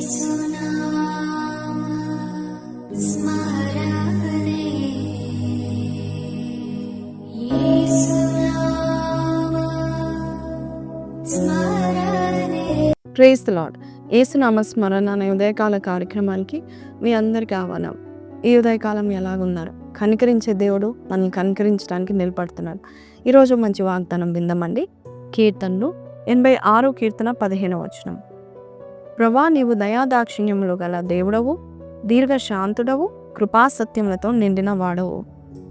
Praise the lord. యేసునామ స్మరణ అనే ఉదయకాల కార్యక్రమానికి మీ అందరికీ ఆహ్వానం. ఈ ఉదయకాలం ఎలాగున్నారు? కనికరించే దేవుడు మనల్ని కనికరించడానికి నిలబడుతున్నాడు. ఈరోజు మంచి వాగ్దానం విందామండి. కీర్తనలు 86 కీర్తన 15వ వచనం. ప్రభా, నీవు దయాదాక్షిణ్యములు గల దేవుడవు, దీర్ఘశాంతుడవు, కృపాసత్యములతో నిండిన వాడవు.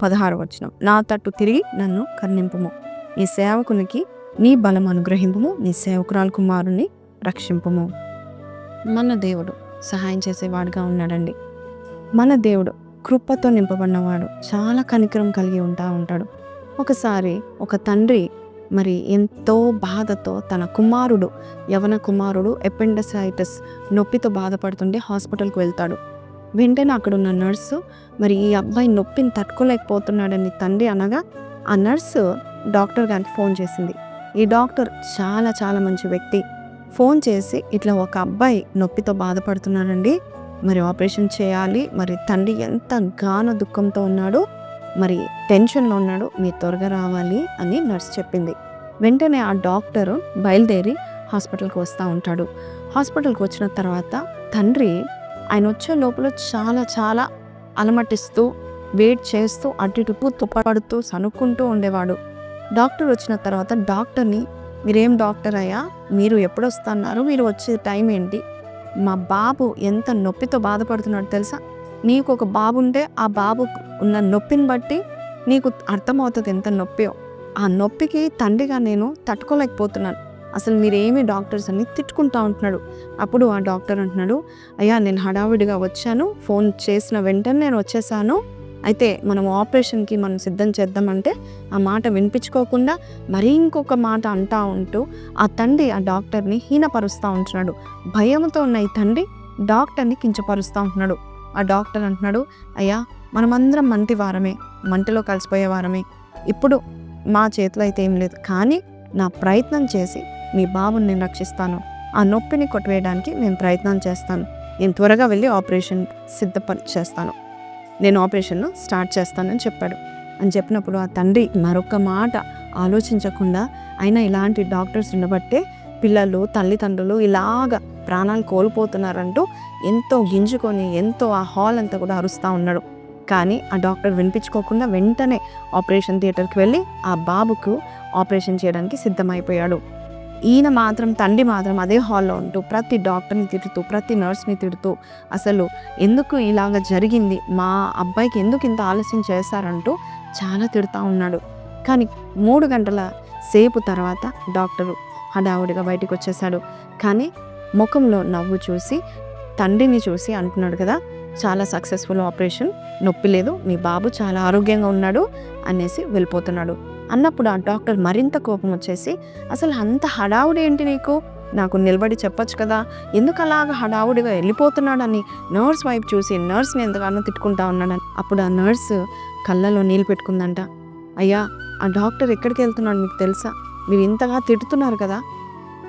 16వ వచనం. నా తట్టు తిరిగి నన్ను కరుణింపుము, నీ సేవకునికి నీ బలం అనుగ్రహింపుము, నీ సేవకురాలు కుమారుని రక్షింపుము. మన దేవుడు సహాయం చేసేవాడుగా ఉన్నాడండి. మన దేవుడు కృపతో నింపబడినవాడు, చాలా కనికరం కలిగి ఉంటాడు. ఒకసారి ఒక తండ్రి మరి ఎంతో బాధతో తన కుమారుడు, యవన కుమారుడు ఎపెండిసైటిస్ నొప్పితో బాధపడుతుంటే హాస్పిటల్కి వెళ్తాడు. వెంటనే అక్కడున్న నర్సు మరి ఈ అబ్బాయి నొప్పిని తట్టుకోలేకపోతున్నాడని తండ్రి అనగా ఆ నర్సు డాక్టర్ గారికి ఫోన్ చేసింది. ఈ డాక్టర్ చాలా చాలా మంచి వ్యక్తి. ఫోన్ చేసి ఇట్లా ఒక అబ్బాయి నొప్పితో బాధపడుతున్నాడండి, మరి ఆపరేషన్ చేయాలి, మరి తండ్రి ఎంత గాన దుఃఖంతో ఉన్నాడు, మరి టెన్షన్లో ఉన్నాడు, మీరు త్వరగా రావాలి అని నర్స్ చెప్పింది. వెంటనే ఆ డాక్టరు బయలుదేరి హాస్పిటల్కి వస్తూ ఉంటాడు. హాస్పిటల్కి వచ్చిన తర్వాత తండ్రి ఆయన వచ్చే లోపల చాలా చాలా అలమటిస్తూ వెయిట్ చేస్తూ అటు ఇటు తుప్పపడుతూ సనుక్కుంటూ ఉండేవాడు. డాక్టర్ వచ్చిన తర్వాత డాక్టర్ని, మీరేం డాక్టర్ అయ్యా, మీరు ఎప్పుడు వస్తున్నారు, మీరు వచ్చే టైం ఏంటి, మా బాబు ఎంత నొప్పితో బాధపడుతున్నాడు తెలుసా, నీకు ఒక బాబు ఉంటే ఆ బాబు ఉన్న నొప్పిని బట్టి నీకు అర్థమవుతుంది ఎంత నొప్పియో, ఆ నొప్పికి తండ్రిగా నేను తట్టుకోలేకపోతున్నాను, అసలు మీరేమి డాక్టర్స్ అని తిట్టుకుంటా ఉంటున్నాడు. అప్పుడు ఆ డాక్టర్ అంటున్నాడు, అయ్యా నేను హడావిడిగా వచ్చాను, ఫోన్ చేసిన వెంటనే నేను వచ్చేసాను, అయితే మనం ఆపరేషన్కి మనం సిద్ధం చేద్దామంటే ఆ మాట వినిపించుకోకుండా మరీ ఇంకొక మాట అంటా ఉంటూ ఆ తండ్రి ఆ డాక్టర్ని హీనపరుస్తూ ఉంటున్నాడు. భయంతో ఉన్న ఈ తండ్రి డాక్టర్ని కించపరుస్తూ ఉంటున్నాడు. ఆ డాక్టర్ అంటున్నాడు, అయ్యా మనమందరం మంటి వారమే, మంటిలో కలిసిపోయే వారమే, ఇప్పుడు మా చేతిలో అయితే ఏం లేదు, కానీ నా ప్రయత్నం చేసి మీ బాబుని నేను రక్షిస్తాను, ఆ నొప్పిని కొట్టివేయడానికి నేను ప్రయత్నం చేస్తాను, నేను త్వరగా వెళ్ళి ఆపరేషన్ సిద్ధపరిచేస్తాను, నేను ఆపరేషన్ను స్టార్ట్ చేస్తానని చెప్పాడు. అని చెప్పినప్పుడు ఆ తండ్రి మరొక మాట ఆలోచించకుండా, అయినా ఇలాంటి డాక్టర్స్ ఉండబట్టే పిల్లలు తల్లిదండ్రులు ఇలాగ ప్రాణాలు కోల్పోతున్నారంటూ ఎంతో గింజుకొని ఎంతో ఆ హాల్ అంతా కూడా అరుస్తూ ఉన్నాడు. కానీ ఆ డాక్టర్ వినిపించుకోకుండా వెంటనే ఆపరేషన్ థియేటర్కి వెళ్ళి ఆ బాబుకు ఆపరేషన్ చేయడానికి సిద్ధమైపోయాడు. ఈయన మాత్రం, తండ్రి మాత్రం అదే హాల్లో ఉంటూ ప్రతి డాక్టర్ని తిడుతూ ప్రతి నర్స్ని తిడుతూ అసలు ఎందుకు ఇలాగ జరిగింది, మా అబ్బాయికి ఎందుకు ఇంత ఆలస్యం చేశారంటూ చాలా తిడుతూ ఉన్నాడు. కానీ 3 గంటల సేపు తర్వాత డాక్టరు హడావుడిగా బయటకు వచ్చేసాడు. కానీ ముఖంలో నవ్వు చూసి తండ్రిని చూసి అంటున్నాడు కదా, చాలా సక్సెస్ఫుల్ ఆపరేషన్, నొప్పి లేదు, మీ బాబు చాలా ఆరోగ్యంగా ఉన్నాడు అనేసి వెళ్ళిపోతున్నాడు. అన్నప్పుడు ఆ డాక్టర్ మరింత కోపం వచ్చేసి, అసలు అంత హడావుడి ఏంటి నీకు, నాకు నిలబడి చెప్పొచ్చు కదా, ఎందుకు అలాగ హడావుడిగా వెళ్ళిపోతున్నాడని నర్స్ వైపు చూసి నర్స్ని ఎంతగానో తిట్టుకుంటా ఉన్నాడని. అప్పుడు ఆ నర్సు కళ్ళలో నీళ్ళు పెట్టుకుందంట. అయ్యా, ఆ డాక్టర్ ఎక్కడికి వెళ్తున్నాడు మీకు తెలుసా, మీరు ఇంతగా తిడుతున్నారు కదా,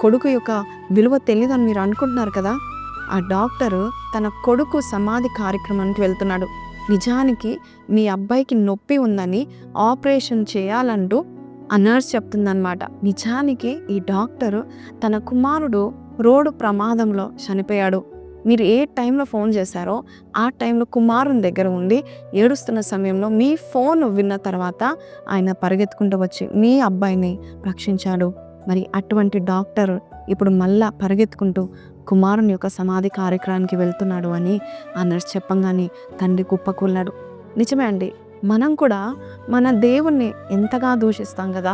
కొడుకు యొక్క విలువ తెలియదని మీరు అనుకుంటున్నారు కదా, ఆ డాక్టరు తన కొడుకు సమాధి కార్యక్రమానికి వెళ్తున్నాడు, నిజానికి మీ అబ్బాయికి నొప్పి ఉందని ఆపరేషన్ చేయాలంటూ ఆ నర్స్ చెప్తుందన్నమాట. నిజానికి ఈ డాక్టరు తన కుమారుడు రోడ్డు ప్రమాదంలో చనిపోయాడు, మీరు ఏ టైంలో ఫోన్ చేశారో ఆ టైంలో కుమారుని దగ్గర ఉండి ఏడుస్తున్న సమయంలో మీ ఫోన్ విన్న తర్వాత ఆయన పరిగెత్తుకుంటూ వచ్చి మీ అబ్బాయిని రక్షించాడు. మరి అటువంటి డాక్టర్ ఇప్పుడు మళ్ళా పరిగెత్తుకుంటూ కుమారుని యొక్క సమాధి కార్యక్రమానికి వెళ్తున్నాడు అని ఆ నర్స్ చెప్పంగానే తండ్రి కుప్పకూలాడు. నిజమే అండి, మనం కూడా మన దేవుణ్ణి ఎంతగా దూషిస్తాం కదా,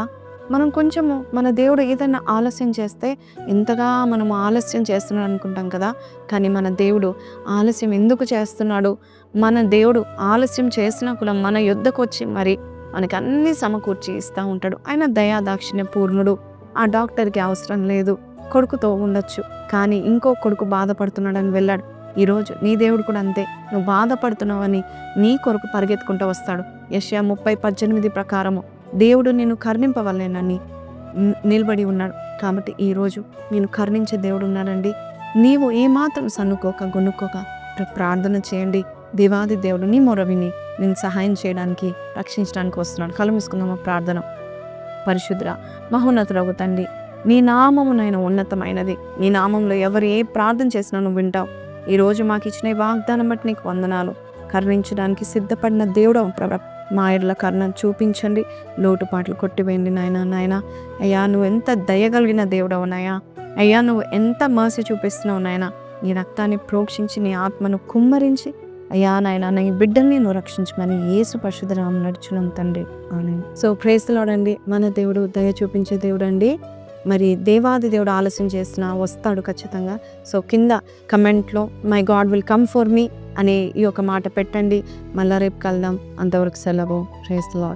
మనం కొంచెము మన దేవుడు ఏదైనా ఆలస్యం చేస్తే ఎంతగా మనం ఆలస్యం చేస్తున్నాడు అనుకుంటాం కదా, కానీ మన దేవుడు ఆలస్యం ఎందుకు చేస్తున్నాడు, మన దేవుడు ఆలస్యం చేసినా కూడా మన యుద్ధకు వచ్చి మరి మనకి అన్నీ సమకూర్చి ఇస్తూ ఉంటాడు. ఆయన దయాదాక్షిణ్య పూర్ణుడు. ఆ డాక్టర్కి అవసరం లేదు, కొడుకుతో ఉండొచ్చు, కానీ ఇంకో కొడుకు బాధపడుతున్నాడని వెళ్ళాడు. ఈరోజు నీ దేవుడు కూడా అంతే, నువ్వు బాధపడుతున్నావని నీ కొరకు పరిగెత్తుకుంటూ వస్తాడు. యెషయా 30:18 ప్రకారము దేవుడు నిన్ను కరుణింపవలెనని నిలబడి ఉన్నాడు. కాబట్టి ఈరోజు నేను కరుణించే దేవుడు ఉన్నాడండి. నీవు ఏమాత్రం సన్నుకోక గొనుక్కోక ప్రార్థన చేయండి. దేవాది దేవుడు నీ మొర విని నేను సహాయం చేయడానికి, రక్షించడానికి వస్తున్నాడు. కళ్ళు మూసుకుందామా ప్రార్థన. పరిశుద్ర మహోన్నతుడగు తండ్రి, నీ నామమునైన ఉన్నతమైనది. నీ నామంలో ఎవరు ఏ ప్రార్థన చేసినా నువ్వు వింటావు. ఈరోజు మాకు ఇచ్చిన ఈ వాగ్దానం బట్టి నీకు వందనాలు. కరుణించడానికి సిద్ధపడిన దేవుడు మా ఎడల కరుణ చూపించండి. లోటుపాట్లు కొట్టివేయండి నాయన. అయ్యా నువ్వు ఎంత దయగలిగిన దేవుడవు నాయా. అయ్యా నువ్వు ఎంత మర్సీ చూపిస్తున్నావు నాయన. నీ రక్తాన్ని ప్రోక్షించి నీ ఆత్మను కుమ్మరించి అయ్యా నాయన నీ బిడ్డల్ని నువ్వు రక్షించమని యేసు పరిశుద్ధ నామమున నడుచున్నాం తండ్రి. ఆమేన్. సో ప్రైజ్ ది లార్డ్ అండి. మన దేవుడు దయ చూపించే దేవుడు అండి. మరి దేవాది దేవుడు ఆలస్యం చేసినా వస్తాడు ఖచ్చితంగా. సో కింద కమెంట్లో my God will come for me అనే ఈ ఒక మాట పెట్టండి. మళ్ళా రేపు కలుద్దాం. అంతవరకు సెలవు. Praise the lord.